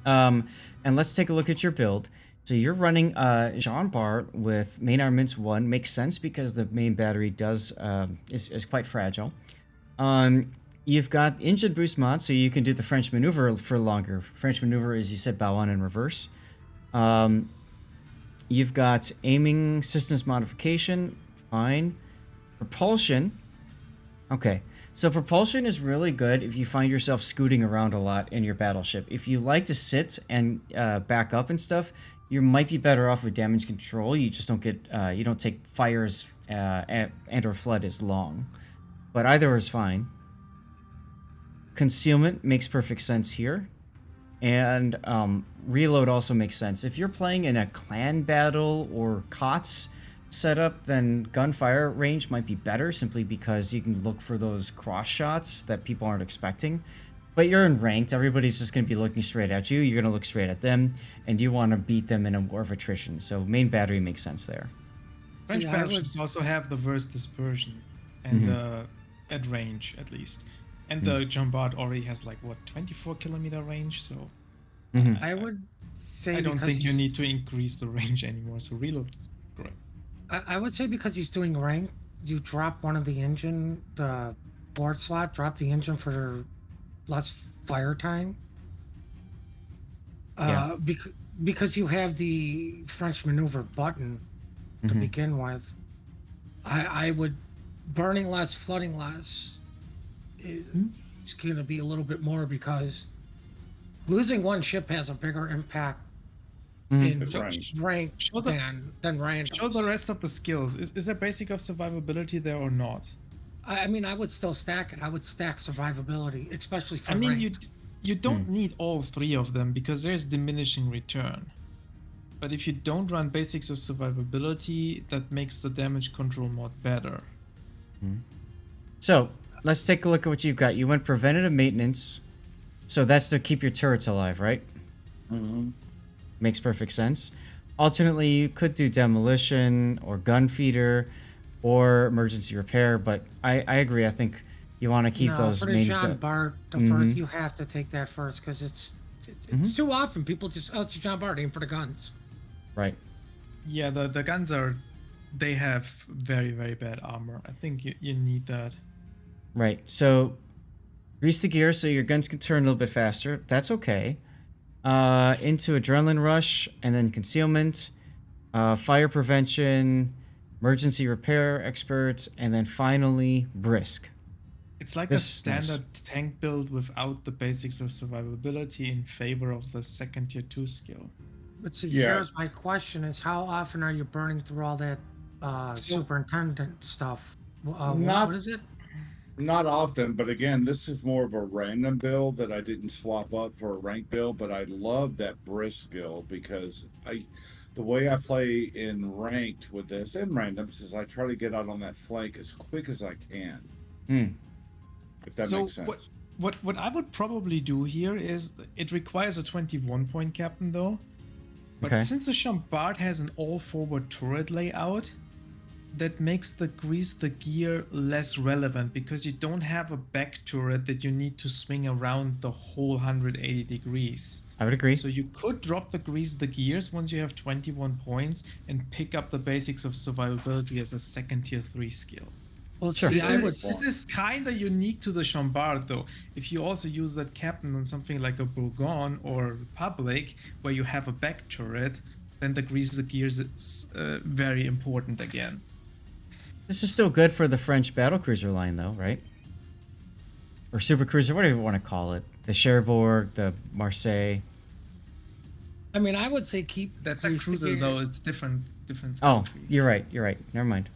Um, and let's take a look at your build. So you're running Jean Bart with main armaments 1. Makes sense because the main battery is quite fragile. You've got engine boost mod, so you can do the French maneuver for longer. French maneuver is, you said, bow on and reverse. You've got aiming systems modification, fine. Propulsion, okay. So propulsion is really good if you find yourself scooting around a lot in your battleship. If you like to sit and back up and stuff, you might be better off with damage control. You just don't get you don't take fires and or flood as long. But either is fine. Concealment makes perfect sense here. And reload also makes sense. If you're playing in a clan battle or COTS setup, then gunfire range might be better simply because you can look for those cross shots that people aren't expecting. But you're in ranked, everybody's just going to be looking straight at you. You're going to look straight at them, and you want to beat them in a war of attrition. So main battery makes sense there. French battleships also have the worst dispersion and at range at least. And the Jean Bart already has like what, 24-kilometer range, so I would say I don't think you need to increase the range anymore. So reload is great. I would say because he's doing rank, you drop one of the engine, the board slot, drop the engine for less fire time. Yeah. Because you have the French maneuver button to begin with. I would burning less, flooding less. It's going to be a little bit more because losing one ship has a bigger impact in rank than random. Show the rest of the skills. Is there basic of survivability there or not? I mean, I would still stack it. I would stack survivability, especially for ranked. You don't need all 3 of them because there's diminishing return. But if you don't run basics of survivability, that makes the damage control mod better. So let's take a look at what you've got. You went preventative maintenance. So that's to keep your turrets alive, right? Makes perfect sense. Alternately, you could do demolition or gun feeder or emergency repair, but I agree. I think you want to keep those for the main. Jean Bart, the first, you have to take that first because it's too often people just, oh, it's Jean Bart, aim for the guns. Right. Yeah, the guns they have very, very bad armor. I think you need that. Right. So grease the gear so your guns can turn a little bit faster. That's okay. Into adrenaline rush and then concealment, fire prevention, emergency repair experts, and then finally brisk. It's like a standard tank build without the basics of survivability in favor of the second tier 2 skill. But see, here's my question: is how often are you burning through all that superintendent stuff? What is it? Not often, but again, this is more of a random build that I didn't swap up for a rank build, but I love that brisk skill because the way I play in ranked with this and randoms is I try to get out on that flank as quick as I can. If that makes sense. What I would probably do here is it requires a 21-point captain though. But since the Jean Bart has an all-forward turret layout, that makes the grease the gear less relevant because you don't have a back turret that you need to swing around the whole 180 degrees. I would agree. So you could drop the grease the gears once you have 21 points and pick up the basics of survivability as a second tier 3 skill. Well, sure. This is kind of unique to the Jean Bart though. If you also use that captain on something like a Bourgogne or Republic where you have a back turret, then the grease the gears is very important again. This is still good for the French battlecruiser line, though, right? Or supercruiser, whatever you want to call it. The Cherbourg, the Marseille. I mean, I would say keep. That's a cruiser, though. It's different. Oh, you're right. Never mind.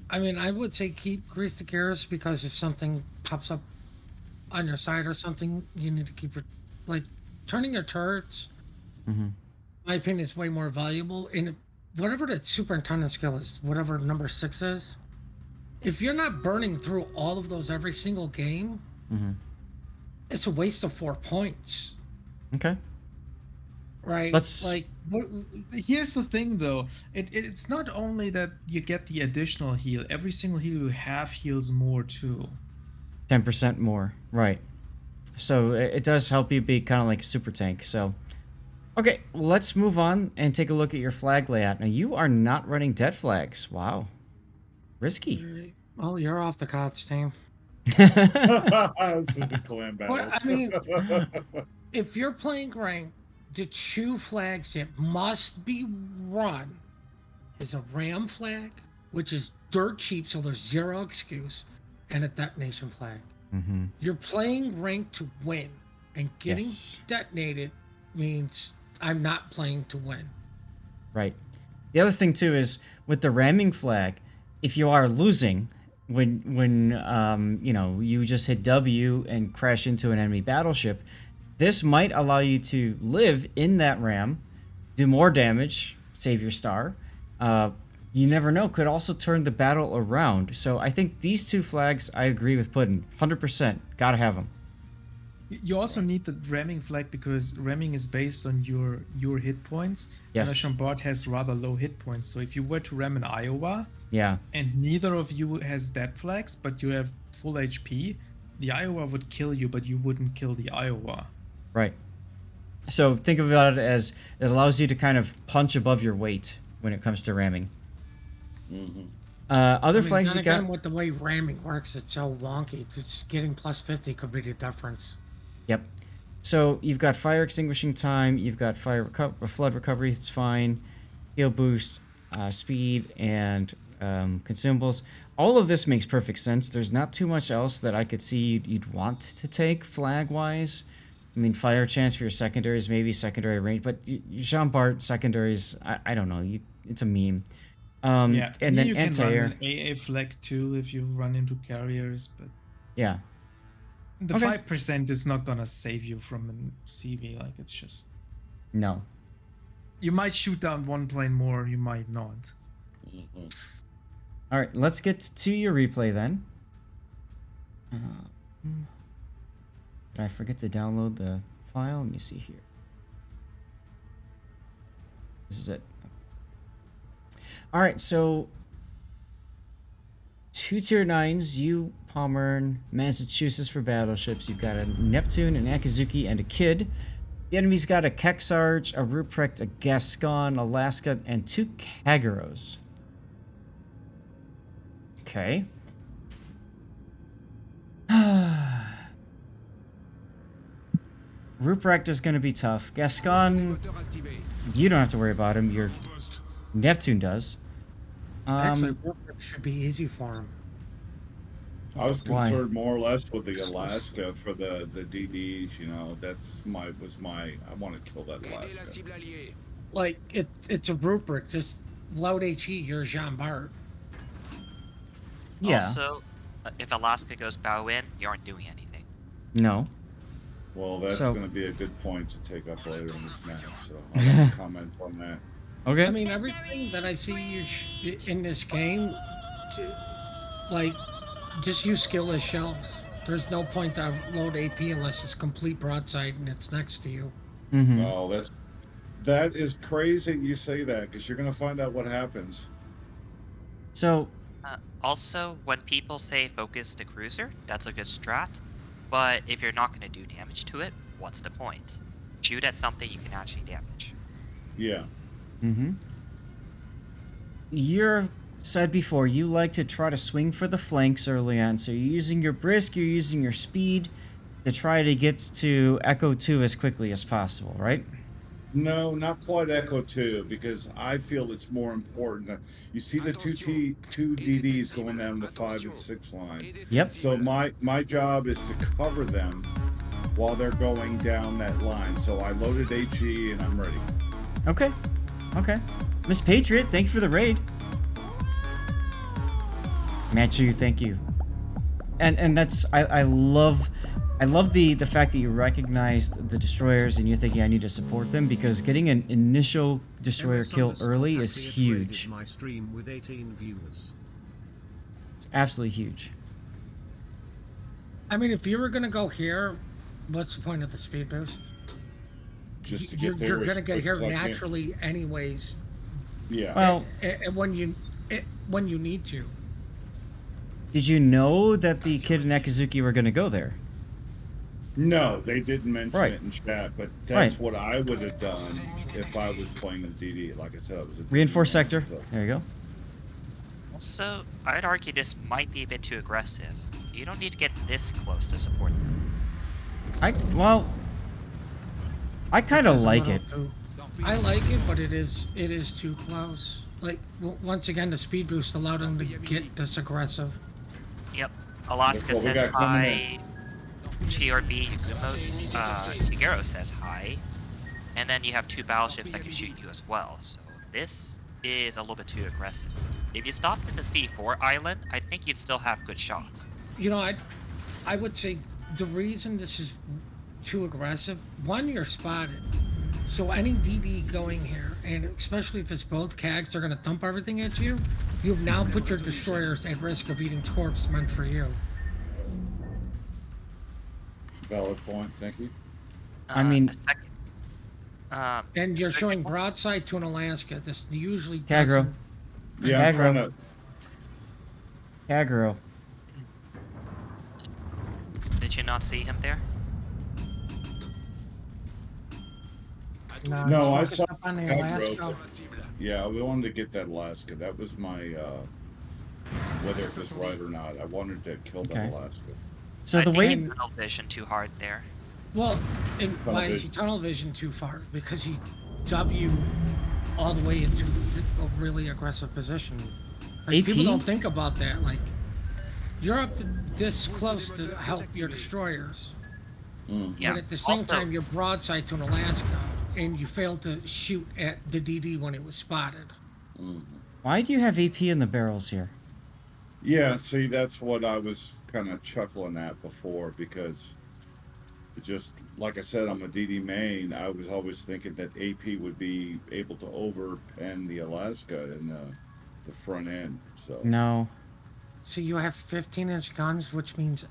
I mean, I would say keep grease the gears because if something pops up on your side or something, you need to keep your turning your turrets. My opinion is way more valuable in whatever that superintendent skill is, whatever number 6 is. If you're not burning through all of those every single game, it's a waste of 4 points. Okay. Right. Here's the thing, though. It's not only that you get the additional heal. Every single heal you have heals more too. 10% more. Right. So it does help you be kind of like a super tank. So Okay, let's move on and take a look at your flag layout. Now, you are not running dead flags. Wow. Risky. Oh, you're off the COTS team. This is a clan battle. Well, I mean, if you're playing rank, the two flags that must be run is a ram flag, which is dirt cheap, so there's zero excuse, and a detonation flag. Mm-hmm. You're playing rank to win, and getting Yes. detonated means I'm not playing to win. Right. The other thing too is with the ramming flag, if you are losing, when you know, you just hit W and crash into an enemy battleship, this might allow you to live in that ram, do more damage, save your star. You never know, could also turn the battle around. So I think these two flags, I agree with Puddin. 100%. Gotta have them. You also need the ramming flag because ramming is based on your hit points. Yes. And a Chambord has rather low hit points. So if you were to ram in Iowa, Yeah. and neither of you has dead flags, but you have full HP, the Iowa would kill you, but you wouldn't kill the Iowa. Right. So think about it as it allows you to kind of punch above your weight when it comes to ramming. Mm-hmm. Other I mean, flags then you got. again, with the way ramming works, it's so wonky. Just getting plus 50 could be the difference. Yep. So you've got fire extinguishing time, you've got flood recovery, it's fine, heal boost, speed, and consumables. All of this makes perfect sense. There's not too much else that I could see you'd want to take flag-wise. I mean, fire chance for your secondaries, maybe secondary range, but Jean Bart secondaries, I don't know. It's a meme. Yeah, and then you can run anti-air. an AA flag too if you run into carriers, but Yeah. the Okay. 5% is not gonna save you from a CV. Like, it's just, No. you might shoot down one plane more, you might not. Mm-hmm. All right, let's get to your replay then. Did I forget to download the file? Let me see here. This is it. All right, so 2 tier 9s, you, Pommern, Massachusetts for battleships. You've got a Neptune, an Akizuki, and a Kid. The enemy's got a Keksarge, a Ruprecht, a Gascon, Alaska, and 2 Kagaros. Okay. Ruprecht is going to be tough. Gascon, you don't have to worry about him. Your Neptune does. Actually, Warhsips should be easy for him. I was Why? concerned more or less with the Alaska for the DDs. You know, I want to kill that Alaska. Like, it's a rubric. Just load HE, you're Jean Bart. Yeah. Also, if Alaska goes bow in, you aren't doing anything. No. Well, that's So- going to be a good point to take up later in this match. So I'll have comments on that. Okay. I mean, everything that I see you in this game, like, just use skill as shells. There's no point to load AP unless it's complete broadside and it's next to you. Mm-hmm. Oh, that is crazy. You say that because you're going to find out what happens. So, Also, when people say focus the cruiser, that's a good strat. But if you're not going to do damage to it, what's the point? Shoot at something you can actually damage. Yeah. mm-hmm. You're said before, you like to try to swing for the flanks early on. So you're using your brisk, you're using your speed to try to get to Echo 2 as quickly as possible, right? No, not quite Echo 2, because I feel it's more important. You see the two DDs going down the 5 and 6 line. Yep. So my job is to cover them while they're going down that line. So I loaded HE and I'm ready. Okay. Okay. Miss Patriot, thank you for the raid. Matchu, thank you. And that's I love the fact that you recognized the destroyers and you're thinking I need to support them, because getting an initial destroyer kill early is huge. My stream with 18 viewers. It's absolutely huge. I mean, if you were going to go here, what's the point of the speed boost? Just to You're get there. going to get here as quick as I can. naturally anyways. Yeah. Well, And when you need to. did you know that the Kid and Akizuki were going to go there? No, they didn't mention Right. it in chat, but Right. that's what I would have done if I was playing a DD. Like I said, I was a DD Reinforce man, sector. so- There you go. Also, I'd argue this might be a bit too aggressive. You don't need to get this close to support them. I kind of Which is a like little it. I like it, but it is too close. Like once again, the speed boost allowed them to get this aggressive. Yep. Alaska Look what we says got coming hi. GRB Kigero says hi. And then you have 2 battleships that can shoot you as well. So this is a little bit too aggressive. If you stopped at the C4 island, I think you'd still have good shots. You know, I would say the reason this is too aggressive, one, you're spotted. So any DD going here, and especially if it's both CAGs, they're going to dump everything at you. You've now put your destroyers at risk of eating torps meant for you. Valid point. Thank you. I mean- a second. And you're showing broadside to an Alaska. This usually Kagro. doesn't- Yeah, I'm Aggro. trying to. Aggro. Did you not see him there? No, No, I he's focused saw up on the Kagro. Alaska. Yeah, we wanted to get that Alaska. That was my, whether it was right or not. I wanted to kill that Okay. Alaska. So I the think way he tunnel vision too hard there. Well, and Tunnel why is he vision. tunnel vision too far? Because he W all the way into a really aggressive position. Like, AP? people don't think about that. Like, you're up to this close to help your destroyers, Mm. Yeah. but at the same Also, time, you're broadside to an Alaska, and you failed to shoot at the DD when it was spotted. Mm. why do you have AP in the barrels here? Yeah, see, that's what I was kind of chuckling at before because it just, like I said, I'm a DD main. I was always thinking that AP would be able to overpen the Alaska in the front end. So No. So you have 15-inch guns, which means,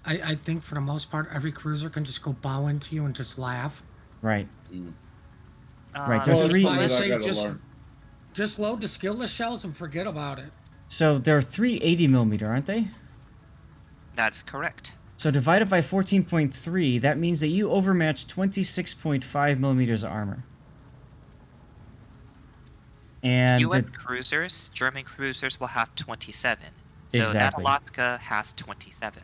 I think for the most part, every cruiser can just go bow into you and just laugh. Right. Mm. Right, uh, there's Well, three- it's I something that I say gotta just learn. just load the skillless shells and forget about it. So there are 3 80mm, aren't they? That's correct. So divided by 14.3, that means that you overmatch 26.5mm of armor. And US the- cruisers, German cruisers will have 27. So that Exactly. Alaska has 27.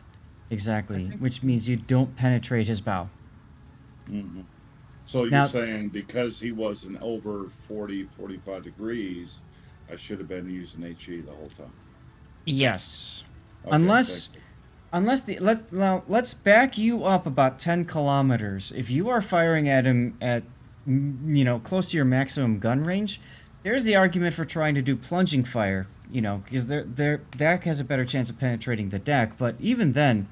exactly, which means you don't penetrate his bow. Hmm. So you're Now- saying because he wasn't over 40, 45 degrees, I should have been using HE the whole time. Yes. Okay, Unless thank you. let's back you up about 10 kilometers. If you are firing at him at close to your maximum gun range, there's the argument for trying to do plunging fire, because that has a better chance of penetrating the deck. But even then,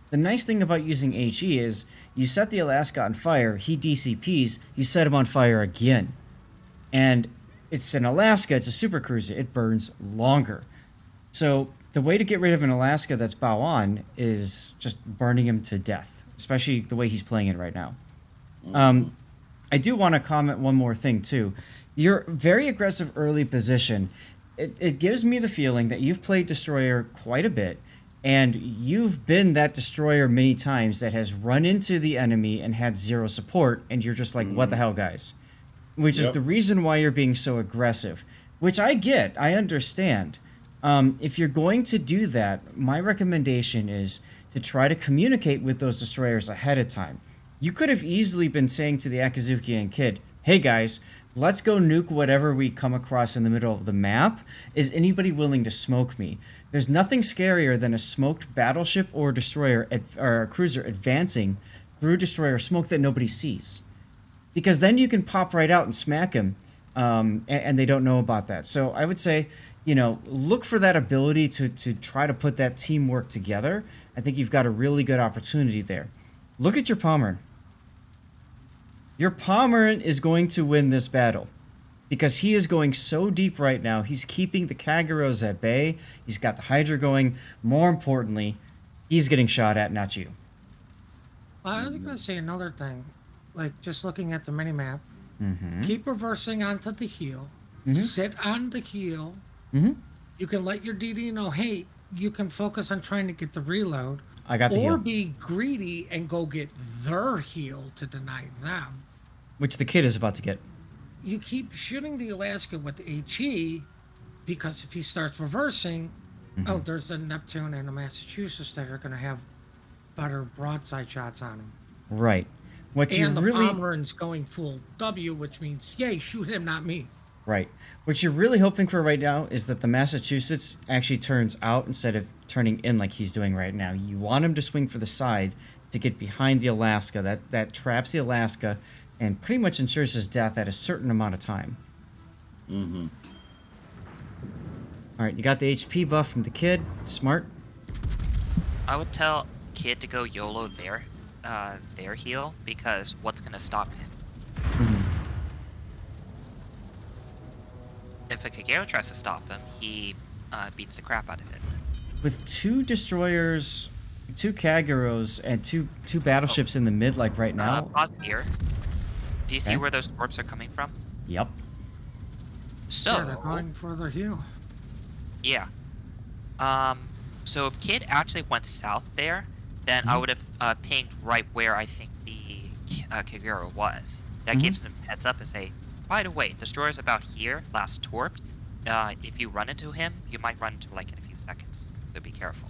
the nice thing about using HE is you set the Alaska on fire, he DCPs, you set him on fire again. And it's an Alaska, it's a super cruiser, it burns longer. So the way to get rid of an Alaska that's bow on is just burning him to death, especially the way he's playing it right now. I do want to comment one more thing too. Your very aggressive early position, it gives me the feeling that you've played Destroyer quite a bit, and you've been that Destroyer many times that has run into the enemy and had zero support, and you're just like, what the hell, guys? Which is Yep. the reason why you're being so aggressive, which I get, I understand. If you're going to do that, my recommendation is to try to communicate with those destroyers ahead of time. You could have easily been saying to the Akazuki Kid, hey guys, let's go nuke whatever we come across in the middle of the map. Is anybody willing to smoke me? There's nothing scarier than a smoked battleship or destroyer or a cruiser advancing through destroyer smoke that nobody sees. Because then you can pop right out and smack him, and they don't know about that. So I would say, look for that ability to try to put that teamwork together. I think you've got a really good opportunity there. Look at your Pommern. Your Pommern is going to win this battle because he is going so deep right now. He's keeping the Kagaros at bay. He's got the Hydra going. More importantly, he's getting shot at, not you. Well, I was going to say another thing. Like, just looking at the minimap, Mm-hmm. keep reversing onto the heel, sit on the heel. Mm-hmm. You can let your DD know, hey, you can focus on trying to get the reload. I got the or heal. be greedy and go get their heal to deny them. Which the kid is about to get. You keep shooting the Alaska with HE because if he starts reversing, oh, there's a Neptune and a Massachusetts that are going to have better broadside shots on him. Right. What you And the really Pomeran's going full W, which means, yay, shoot him, not me. Right. What you're really hoping for right now is that the Massachusetts actually turns out instead of turning in like he's doing right now. You want him to swing for the side to get behind the Alaska. That traps the Alaska and pretty much ensures his death at a certain amount of time. Mm-hmm. All right, you got the HP buff from the kid. Smart. I would tell kid to go YOLO their heal, because what's gonna stop him? If a Kagero tries to stop him, he beats the crap out of it. With 2 destroyers, 2 Kageros, and two battleships in the mid, like right now. Pause here. Do you see Okay. where those torps are coming from? Yep. So Yeah, they're going for the heal. yeah. So if Kid actually went south there, then I would have pinged right where I think the Kagero was. That gives him heads up and say, by the way, destroyer's about here, last torp. If you run into him, you might run into like in a few seconds. So be careful.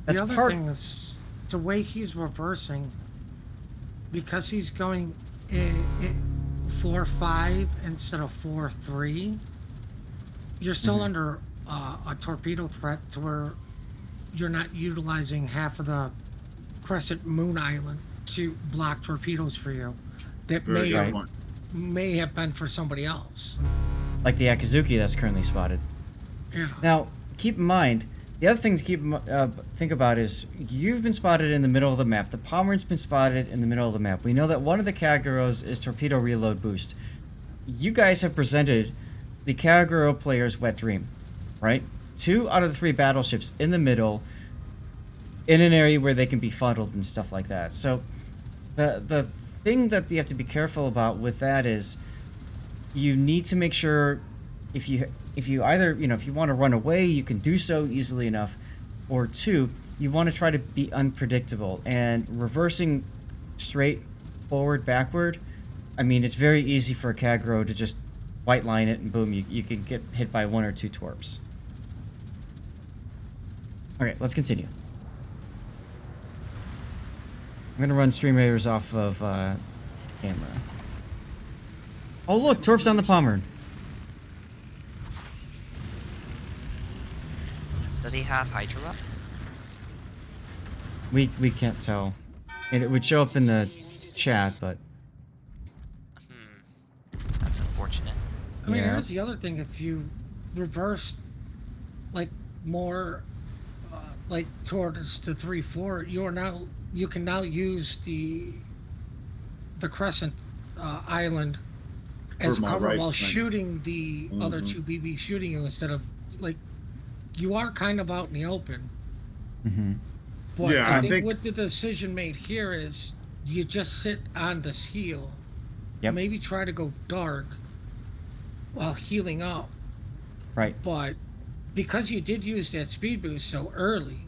That's the other part. thing is the way he's reversing, because he's going 4-5 instead of 4-3. You're still under a torpedo threat to where you're not utilizing half of the Crescent Moon Island to block torpedoes for you. That Very good Right. one. may have been for somebody else. Like the Akazuki that's currently spotted. Yeah. Now, keep in mind, the other thing to think about is you've been spotted in the middle of the map. The Pomeran's been spotted in the middle of the map. We know that one of the Kageros is torpedo reload boost. You guys have presented the Kagero player's wet dream, right? 2 out of the 3 battleships in the middle, in an area where they can be funneled and stuff like that. So, the thing that you have to be careful about with that is you need to make sure if you either, if you want to run away, you can do so easily enough, or 2, you want to try to be unpredictable, and reversing straight forward backward, I mean, it's very easy for a Kagero to just white line it and boom, you can get hit by 1 or 2 torps. Okay, let's continue. I'm gonna run Stream Raiders off of camera. Oh look, torps on the Pomeran. Does he have Hydra up? We can't tell, and it would show up in the chat, but That's unfortunate. I mean, Yeah. here's the other thing. If you reverse, like, more, like, towards the 3-4, you can now use the Crescent Island as For my cover right while flank. shooting the other 2 BB shooting you instead of, like, you are kind of out in the open. But Yeah, I I think think- what the decision made here is you just sit on this heal. Yep. Maybe try to go dark while healing up. right. But because you did use that speed boost so early,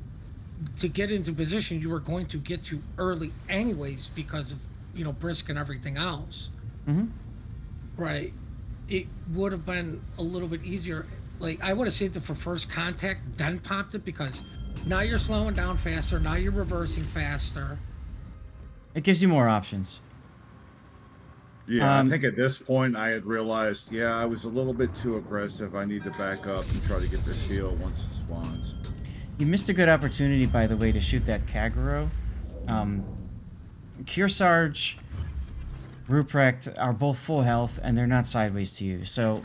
to get into position, you were going to get to early anyways because of, Brisk and everything else. Right. It would have been a little bit easier. Like, I would have saved it for first contact, then popped it, because now you're slowing down faster, now you're reversing faster. It gives you more options. Yeah, I think at this point I had realized, I was a little bit too aggressive. I need to back up and try to get this heal once it spawns. You missed a good opportunity, by the way, to shoot that Kagero. Kearsarge, Ruprecht are both full health, and they're not sideways to you. So,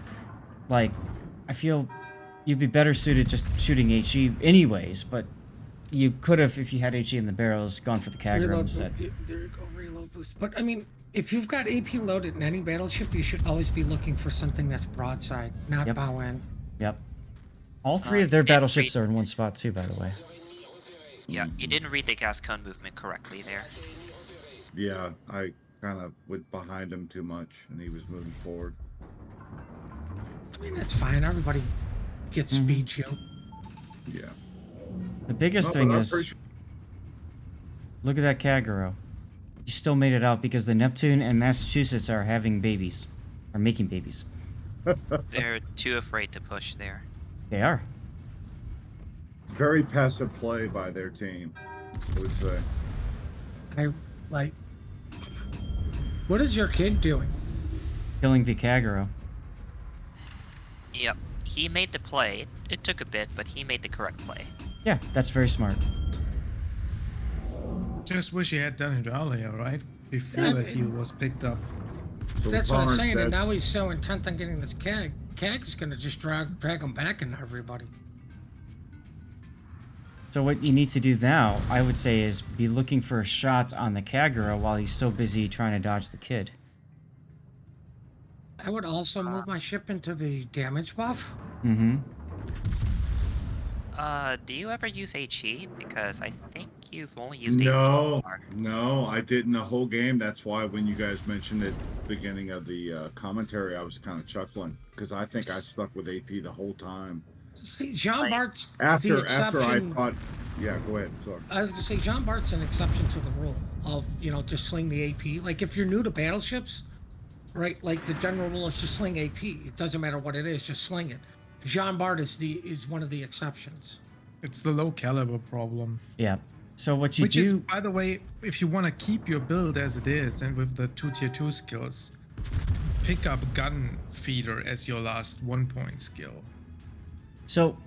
like, I feel you'd be better suited just shooting HE anyways, but you could have, if you had HE in the barrels, gone for the Kagero instead. There you go, reload boost. But, I mean, if you've got AP loaded in any battleship, you should always be looking for something that's broadside, not Yep. bow end. Yep. All 3 of their didn't battleships read- are in one spot too, by the way. Yeah, you didn't read the gas cone movement correctly there. Yeah, I kind of went behind him too much, and he was moving forward. I mean, that's fine. Everybody gets speed shield. Yeah. The biggest No, thing but I is, Look at that Kagero. You still made it out because the Neptune and Massachusetts are having babies. Are making babies. They're too afraid to push there. They are. Very passive play by their team, I would say. I like. What is your kid doing? Killing the Kagero. Yep. He made the play. It took a bit, but he made the correct play. Yeah, that's very smart. Just wish he had done it earlier, right? Before that he was picked up. So That's what I'm Barnes saying. said- And now he's so intent on getting this Kag. Kag's gonna just drag him back into everybody. So what you need to do now, I would say, is be looking for a shot on the Kagero while he's so busy trying to dodge the kid. I would also move my ship into the damage buff. Mm-hmm. Do you ever use HE? Because I think you've only used HE No, before. no, I didn't the whole game. That's why when you guys mentioned it at the beginning of the commentary, I was kind of chuckling because I think I stuck with AP the whole time. See, Jean Bart's the After exception. I thought, yeah, go ahead. Sorry. I was gonna say Jean Bart's an exception to the rule of just sling the AP. Like if you're new to battleships, right? Like the general rule is just sling AP. It doesn't matter what it is, just sling it. Jean Bart is one of the exceptions. It's the low caliber problem. Yeah. So what you Which do... is, by the way, if you want to keep your build as it is and with the 2 tier 2 skills, pick up gun feeder as your last 1-point skill. So,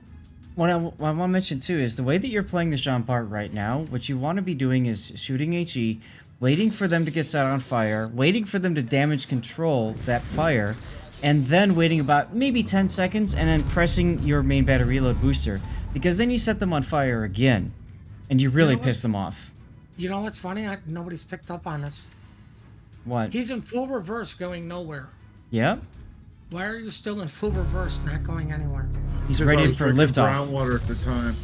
what I want to mention too is the way that you're playing this Jean Bart right now, what you want to be doing is shooting HE, waiting for them to get set on fire, waiting for them to damage control that fire, and then waiting about maybe 10 seconds and then pressing your main battery reload booster. Because then you set them on fire again, and you really piss them off. You know what's funny? Nobody's picked up on this. What? He's in full reverse going nowhere. Yeah? Why are you still in full reverse not going anywhere? He's I ready was for drinking liftoff. groundwater at the time.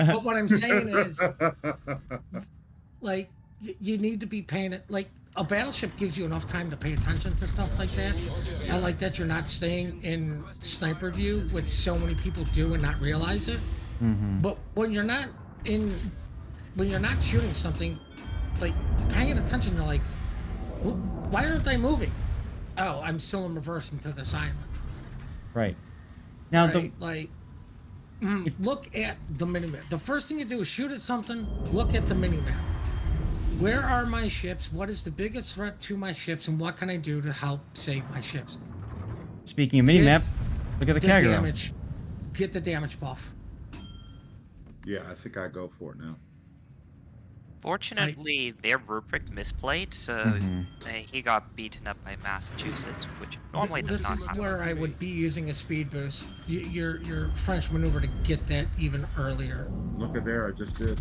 But what I'm saying is, like, you need to be paying it. Like, a battleship gives you enough time to pay attention to stuff like that. I like that you're not staying in sniper view, which so many people do and not realize it. Mm-hmm. But when you're not shooting something, like paying attention, you're like, why aren't they moving? Oh, I'm still in reverse into this island. Right. Now, Right? Look at the minimap. The first thing you do is shoot at something, look at the minimap. Where are my ships? What is the biggest threat to my ships? And what can I do to help save my ships? speaking of minimap, look at the Kagero. damage. Get the damage buff. Yeah, I think I go for it now. Fortunately, their rubric misplayed, so Mm-hmm. he got beaten up by Massachusetts, which normally This does not is happen. where I would be using a speed boost. Your French maneuver to get that even earlier. Look at there, I just did.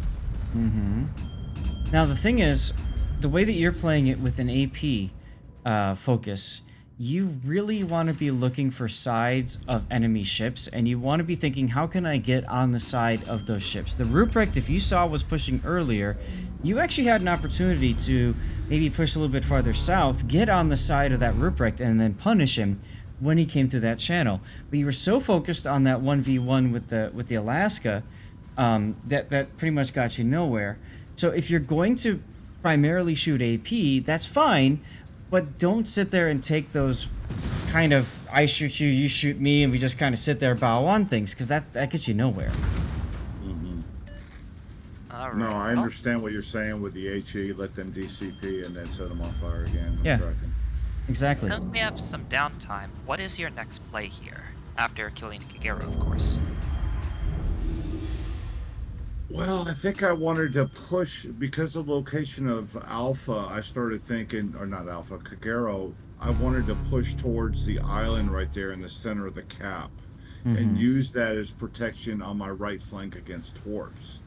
Mm-hmm. Now, the thing is, the way that you're playing it with an AP focus, you really want to be looking for sides of enemy ships, and you want to be thinking, how can I get on the side of those ships? The Ruprecht, if you saw, was pushing earlier. You actually had an opportunity to maybe push a little bit farther south, get on the side of that Ruprecht, and then punish him when he came through that channel. But you were so focused on that 1v1 with the Alaska that pretty much got you nowhere. So if you're going to primarily shoot AP, that's fine, but don't sit there and take those kind of I shoot you, you shoot me, and we just kind of sit there bow on things, because that gets you nowhere. All right. No, I well, understand what you're saying with the HE. Let them DCP and then set them on fire again. I'm Yeah. tracking. Exactly. Since we have some downtime, what is your next play here? After killing Kagero, of course. Well, I think I wanted to push because of location of Alpha. I started thinking, or not Alpha, Kagero. I wanted to push towards the island right there in the center of the cap, and use that as protection on my right flank against torps,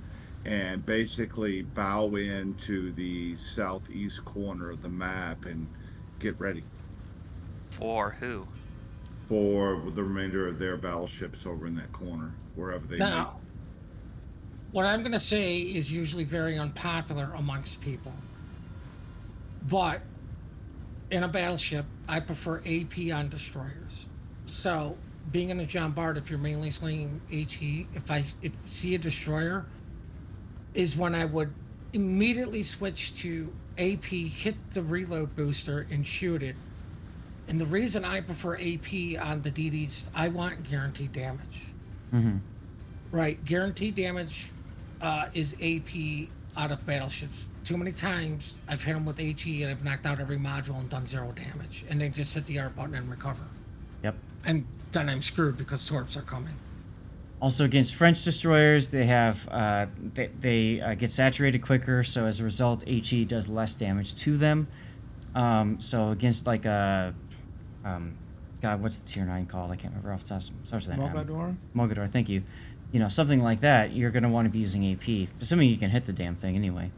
and basically bow into the southeast corner of the map and get ready For who? for the remainder of their battleships over in that corner, wherever they may. Now, what I'm going to say is usually very unpopular amongst people. But in a battleship, I prefer AP on destroyers. So, being in a Jean Bart, if you're mainly slinging HE, if see a destroyer, is when I would immediately switch to AP, hit the reload booster, and shoot it. And the reason I prefer AP on the DDs, I want guaranteed damage. Mm-hmm. Right, guaranteed damage is AP out of battleships. Too many times I've hit them with HE and I've knocked out every module and done 0 damage, and they just hit the R button and recover. Yep. And then I'm screwed because torps are coming. Also against French destroyers, they have they get saturated quicker, so as a result, HE does less damage to them. So against like a God, what's the tier 9 called? I can't remember off the top. Starts with that. Mogador? Mogador, thank you. You know, something like that, you're going to want to be using AP, assuming you can hit the damn thing anyway.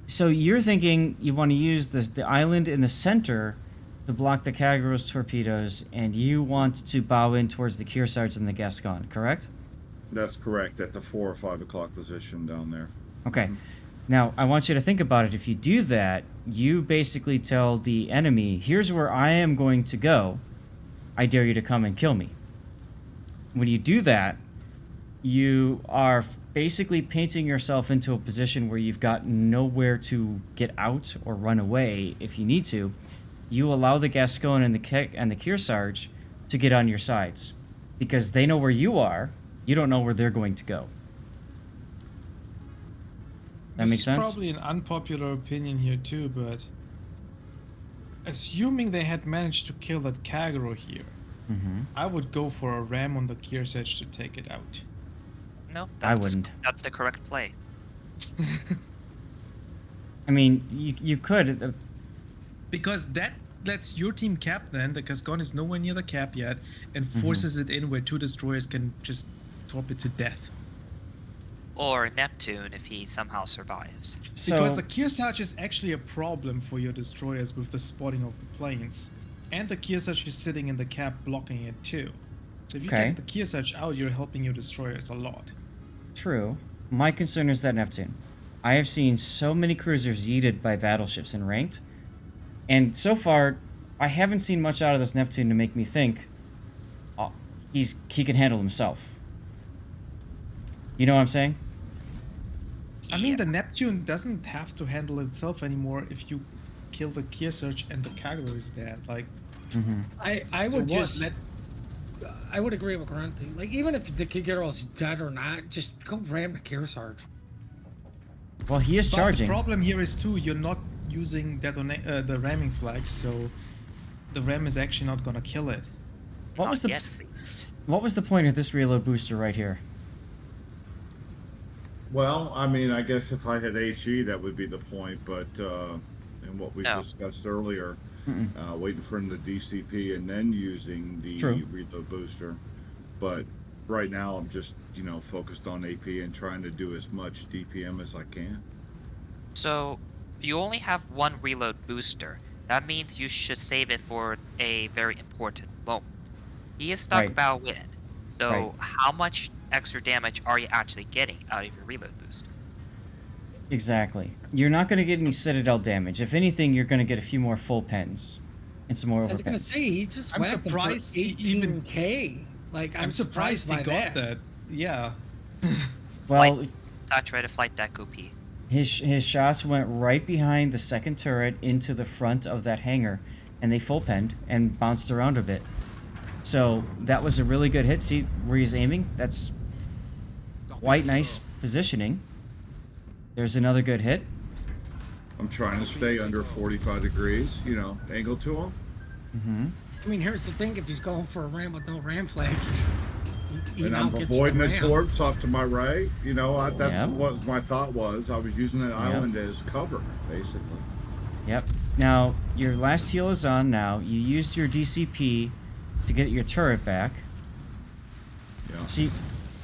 So you're thinking you want to use the island in the center to block the Kagura's torpedoes, and you want to bow in towards the Kearsarge and the Gascon, correct? That's correct, at the 4 or 5 o'clock position down there. Okay. Now, I want you to think about it. If you do that, you basically tell the enemy, here's where I am going to go. I dare you to come and kill me. When you do that, you are basically painting yourself into a position where you've got nowhere to get out or run away if you need to. You allow the Gascon and the Kearsarge to get on your sides because they know where you are. You don't know where they're going to go. That makes sense? This is probably an unpopular opinion here too, but assuming they had managed to kill that Kagero here, I would go for a ram on the Kearsarge to take it out. No, I wouldn't. That's the correct play. I mean, you could. Because that lets your team cap then, the Gascon is nowhere near the cap yet, and forces it in where 2 destroyers can just torp it to death. Or Neptune if he somehow survives. So, because the Kearsarge is actually a problem for your destroyers with the spotting of the planes. And the Kearsarge is sitting in the cap blocking it too. So if you get the Kearsarge out, you're helping your destroyers a lot. True. My concern is that Neptune. I have seen so many cruisers yeeted by battleships in Ranked, and so far, I haven't seen much out of this Neptune to make me think he can handle himself. You know what I'm saying? I mean, the Neptune doesn't have to handle itself anymore if you kill the Kearsarge and the Kagero is dead. Like, I would agree with Grunty. Like, even if the Kagero is dead or not, just go ram the Kearsarge. Well, he is charging. The problem here is too, you're not using the ramming flags, so the ram is actually not gonna kill it. What was the point of this reload booster right here? Well, I mean, I guess if I had HE, that would be the point, but and what we discussed earlier, waiting for the DCP and then using the reload booster. But right now, I'm just, focused on AP and trying to do as much DPM as I can. So, you only have 1 reload booster. That means you should save it for a very important moment. He is stuck bow in. So, how much extra damage are you actually getting out of your reload boost? Exactly. You're not going to get any Citadel damage. If anything, you're going to get a few more full pens and some more overpens. I was going to say, he just whacked surprised him for 18K. Like, I'm surprised he by got that. Yeah. Well, Try to flight deck OP. His shots went right behind the second turret into the front of that hangar, and they full penned and bounced around a bit. So that was a really good hit. See where he's aiming? That's quite nice positioning. There's another good hit. I'm trying to stay under 45 degrees, angle to him. I mean, here's the thing: if he's going for a ram with no ram flags, and I'm avoiding the torps off to my right. That's what my thought was. I was using that island as cover, basically. Yep. Now your last heal is on. Now you used your DCP to get your turret back. Yeah. See,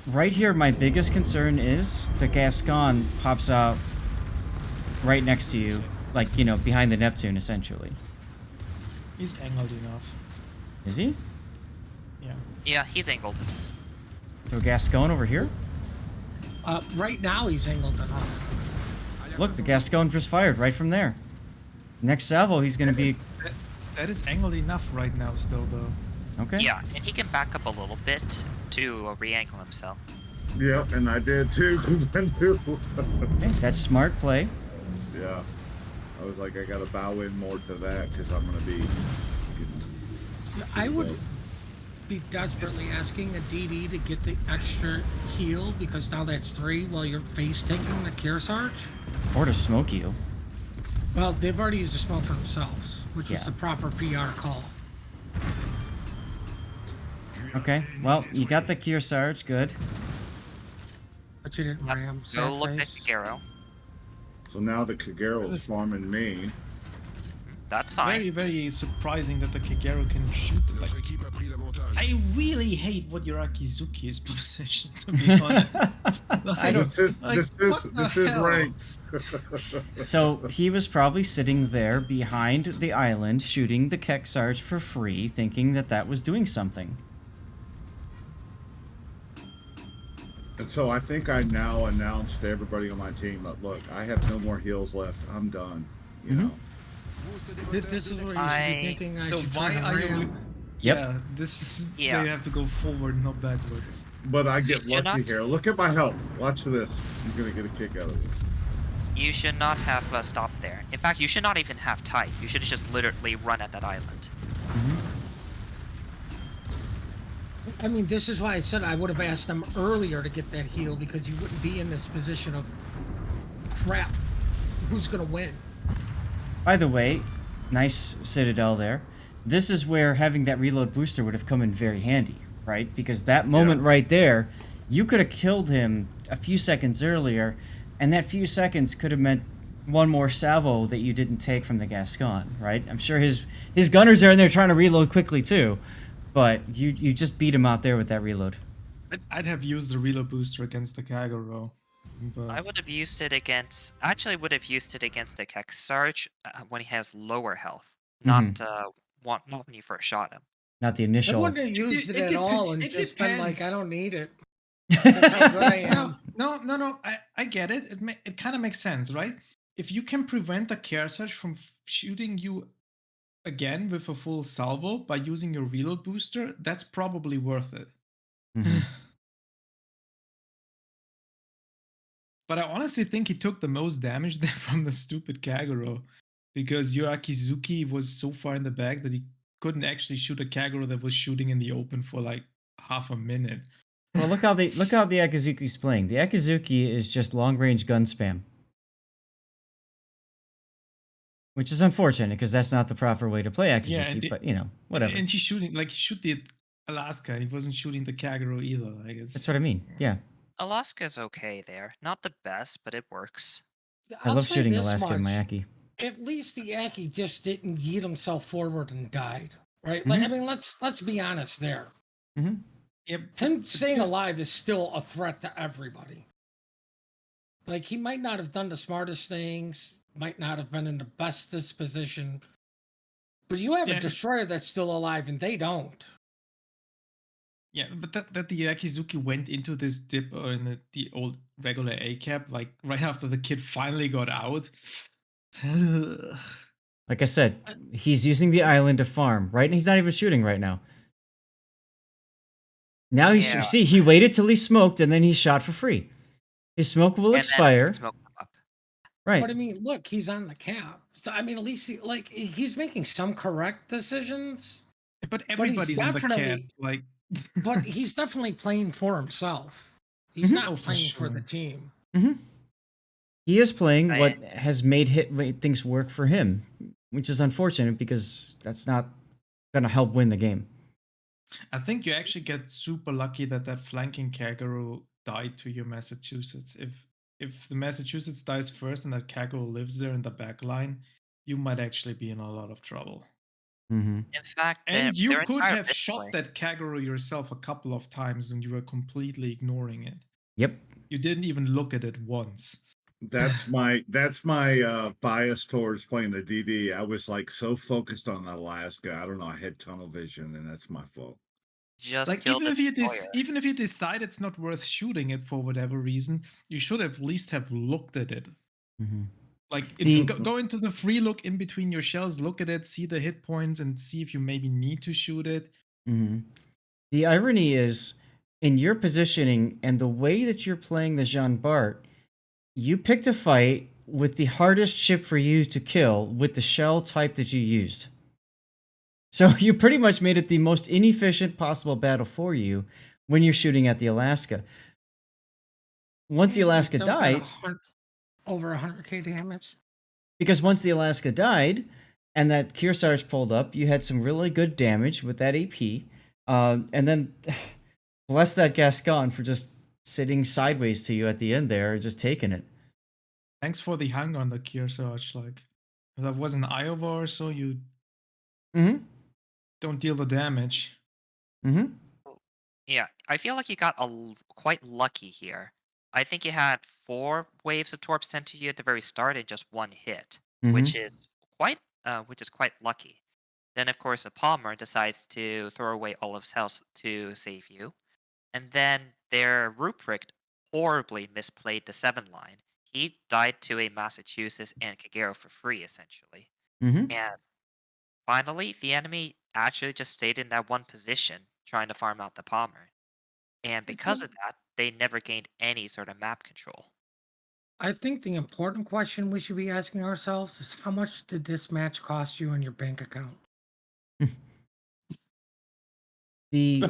right here, my biggest concern is the Gascon pops out right next to you, like, behind the Neptune, essentially. He's angled enough. Is he? Yeah. Yeah, he's angled. So Gascon over here? Right now, he's angled enough. Look, the Gascon just fired right from there. Next salvo, he's going to be... That is angled enough right now still, though. Okay. Yeah, and he can back up a little bit to re-angle himself. Yep, and I did too because I knew. Okay, that's smart play. Yeah, I was like, I gotta bow in more to that because I'm gonna be. I would be desperately asking a DD to get the extra heal because now that's 3 while you're face tanking the Kearsarge. Or to smoke you. Well, they've already used the smoke for themselves, which was Yeah. the proper PR call. Okay, well, you got the Kearsarge, good. But you didn't ram. Go Sad look at face. Kagero. So now the Kagero's farming me. That's It's fine. very, very surprising that the Kagero can shoot them. Like, I really hate what your Akizuki is positioned, to be honest. I don't. This what the is hell? ranked. So he was probably sitting there behind the island shooting the Kearsarge for free, thinking that that was doing something. And so I think I now announced to everybody on my team that, look, I have no more heals left. I'm done. You know. This is where you should be thinking I So should why try to are you? ram. Yep. Yeah, this is Yeah. where you have to go forward, not backwards. But I get You should lucky not- here. Look at my health. Watch this. You're gonna get a kick out of this. You should not have stopped there. In fact, you should not even have tight. You should just literally run at that island. I mean, this is why I said I would have asked them earlier to get that heal because you wouldn't be in this position of crap. Who's gonna win? By the way, nice Citadel there. This is where having that reload booster would have come in very handy, right? Because that moment right there, you could have killed him a few seconds earlier, and that few seconds could have meant one more salvo that you didn't take from the Gascon, right? I'm sure his gunners are in there trying to reload quickly too, but you just beat him out there with that reload. I'd have used the reload booster against the Kagero. But I would have used it against. Actually, would have used it against the Kearsarge when he has lower health, not not when you first shot him. Not the I initial. wouldn't have used it, it at all and it just been like, depends. I don't need it. That's how good I am. No. I get it. It kind of makes sense, right? If you can prevent the Kearsarge from shooting you again with a full salvo by using your reload booster, that's probably worth it. But I honestly think he took the most damage there from the stupid Kagero, because your Akizuki was so far in the back that he couldn't actually shoot a Kagero that was shooting in the open for like half a minute. Well, look how the Akizuki's playing. The Akizuki is just long range gun spam, which is unfortunate because that's not the proper way to play Akizuki. But you know, whatever. And he's shooting he shoot the Alaska. He wasn't shooting the Kagero either. Like That's what I mean. Yeah, Alaska's okay there. Not the best, but it works. I I'll love say shooting this Alaska in my much. Aki. At least the Aki just didn't yeet himself forward and died, right? Like, I mean, let's be honest there. Him staying alive is still a threat to everybody. Like, he might not have done the smartest things, might not have been in the best disposition, but you have a destroyer that's still alive and they don't. Yeah, but that the Akizuki went into this dip in the old regular A cap, like right after the kid finally got out. Like I said, he's using the island to farm, right? And he's not even shooting right now. Now he waited till he smoked and then he shot for free. His smoke will expire. Right. But I mean, look, he's on the cap. So I mean, at least he's making some correct decisions. But everybody's on the cap, like. But he's definitely playing for himself. He's not playing for the team. He is playing what has made things work for him, which is unfortunate because that's not going to help win the game. I think you actually get super lucky that flanking Kagero died to your Massachusetts. If the Massachusetts dies first and that Kagero lives there in the back line, you might actually be in a lot of trouble. In fact, and you could have shot that Kagero yourself a couple of times and you were completely ignoring it. Yep. You didn't even look at it once. That's my bias towards playing the DD. I was like so focused on Alaska. I don't know. I had tunnel vision, and that's my fault. Even if you decide it's not worth shooting it for whatever reason, you should at least have looked at it. Like, go into the free look in between your shells, look at it, see the hit points, and see if you maybe need to shoot it. The irony is, in your positioning and the way that you're playing the Jean Bart, you picked a fight with the hardest ship for you to kill with the shell type that you used. So you pretty much made it the most inefficient possible battle for you when you're shooting at the Alaska. Once the And you Alaska still got died, over 100k damage. because once the Alaska died and that Kearsarge pulled up, you had some really good damage with that AP. And then bless that Gascon for just sitting sideways to you at the end there, just taking it. Thanks for the hang on the Kearsarge. Like, if that was an Iowa or so, you don't deal the damage. Yeah, I feel like you got quite lucky here. I think you had 4 waves of torps sent to you at the very start and just 1 hit, which is quite lucky. Then, of course, a Palmer decides to throw away all of his health to save you, and then their Ruprecht horribly misplayed the 7 line. He died to a Massachusetts and Kagero for free, essentially. And finally, the enemy actually just stayed in that one position, trying to farm out the Palmer. And because of that, they never gained any sort of map control. I think the important question we should be asking ourselves is how much did this match cost you in your bank account? The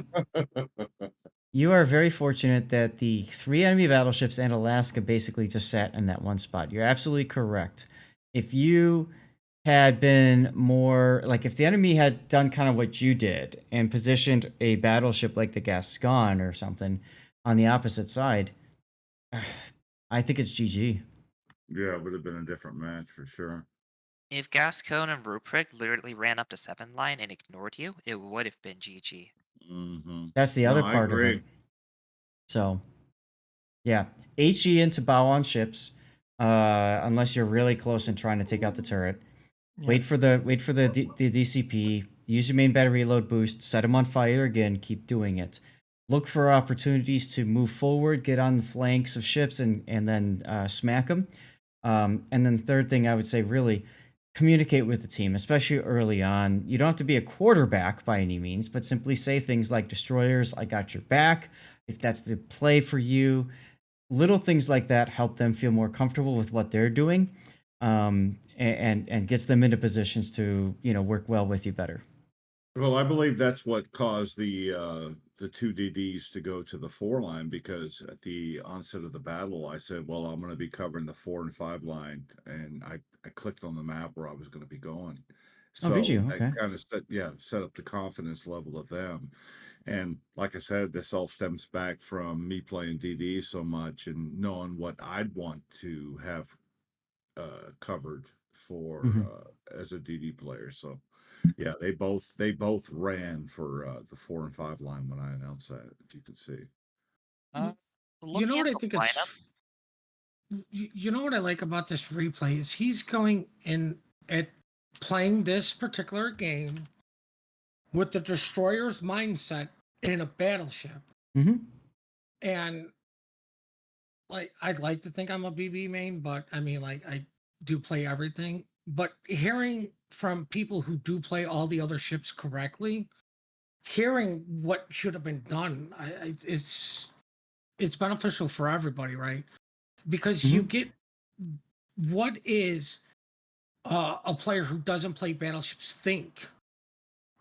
You are very fortunate that the 3 enemy battleships and Alaska basically just sat in that one spot. You're absolutely correct. If you had been more like if the enemy had done kind of what you did and positioned a battleship like the Gascon or something on the opposite side, I think it's GG. Yeah, it would have been a different match for sure. If Gascon and Ruprecht literally ran up to 7 line and ignored you, it would have been GG. That's the No, other I part of agree. it. So, yeah, HE into bow on ships, unless you're really close and trying to take out the turret. Yeah. Wait for the DCP. Use your main battery load boost. Set them on fire again. Keep doing it. Look for opportunities to move forward, get on the flanks of ships, and then smack them. And then third thing I would say, really communicate with the team, especially early on. You don't have to be a quarterback by any means, but simply say things like "Destroyers, I got your back." If that's the play for you, little things like that help them feel more comfortable with what they're doing, and gets them into positions to work well with you better. Well, I believe that's what caused the 2 DDs to go to the 4 line, because at the onset of the battle, I said, "Well, I'm going to be covering the 4 and 5 line," and I clicked on the map where I was going to be going. Oh, did So you? that Okay. kind of set up the confidence level of them. And like I said, this all stems back from me playing DD so much and knowing what I'd want to have covered for as a DD player. So yeah, they both ran for the 4 and 5 line when I announced that, if you could see. Uh, You know looking what at I the think lineup, it's. You know what I like about this replay is he's going in at playing this particular game with the destroyer's mindset in a battleship. And like I'd like to think I'm a BB main, but I mean like I do play everything. But hearing from people who do play all the other ships correctly, hearing what should have been done, it's beneficial for everybody, right? Because you get what is a player who doesn't play battleships think?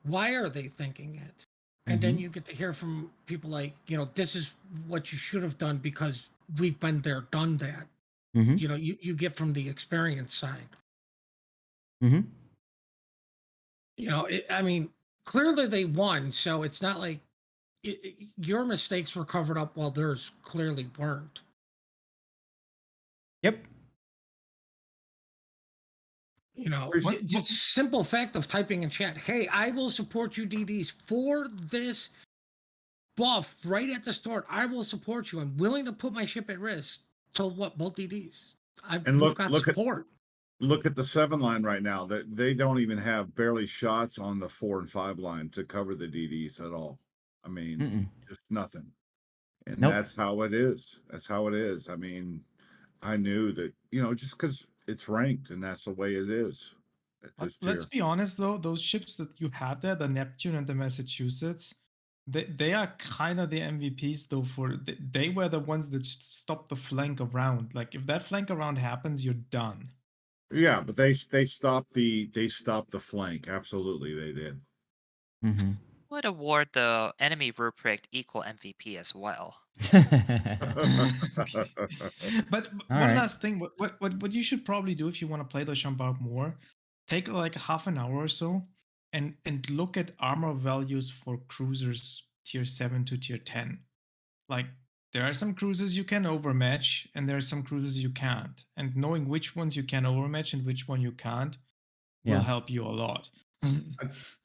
Why are they thinking it? And then you get to hear from people like, this is what you should have done because we've been there, done that. You get from the experience side. I mean, clearly they won, so it's not like your mistakes were covered up while theirs clearly weren't. Yep. Just simple fact of typing in chat, hey, I will support you DDs for this buff right at the start. I will support you. I'm willing to put my ship at risk. So what? Both DDs. And We've got support. Look at the 7 line right now. That they don't even have barely shots on the 4 and 5 line to cover the DDs at all. I mean, just nothing. And Nope. that's how it is. That's how it is. I mean, I knew that, just because it's ranked and that's the way it is. Let's be honest though, those ships that you had there, the Neptune and the Massachusetts, They are kind of the MVPs though. They were the ones that stopped the flank around. Like if that flank around happens, you're done. Yeah, but they stopped the flank. Absolutely, they did. Mm-hmm. Would award the enemy rubric equal MVP as well. But All one right. last thing, what you should probably do if you want to play the Chambard more, take like half an hour or so, and look at armor values for cruisers tier 7 to tier 10. Like there are some cruisers you can overmatch, and there are some cruisers you can't. And knowing which ones you can overmatch and which one you can't will Yeah. help you a lot.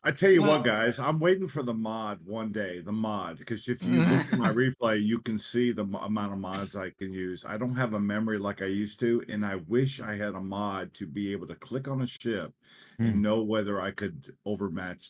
I tell you Well- what, guys, I'm waiting for the mod one day. The mod, because if you look at my replay, you can see the amount of mods I can use. I don't have a memory like I used to, and I wish I had a mod to be able to click on a ship and know whether I could overmatch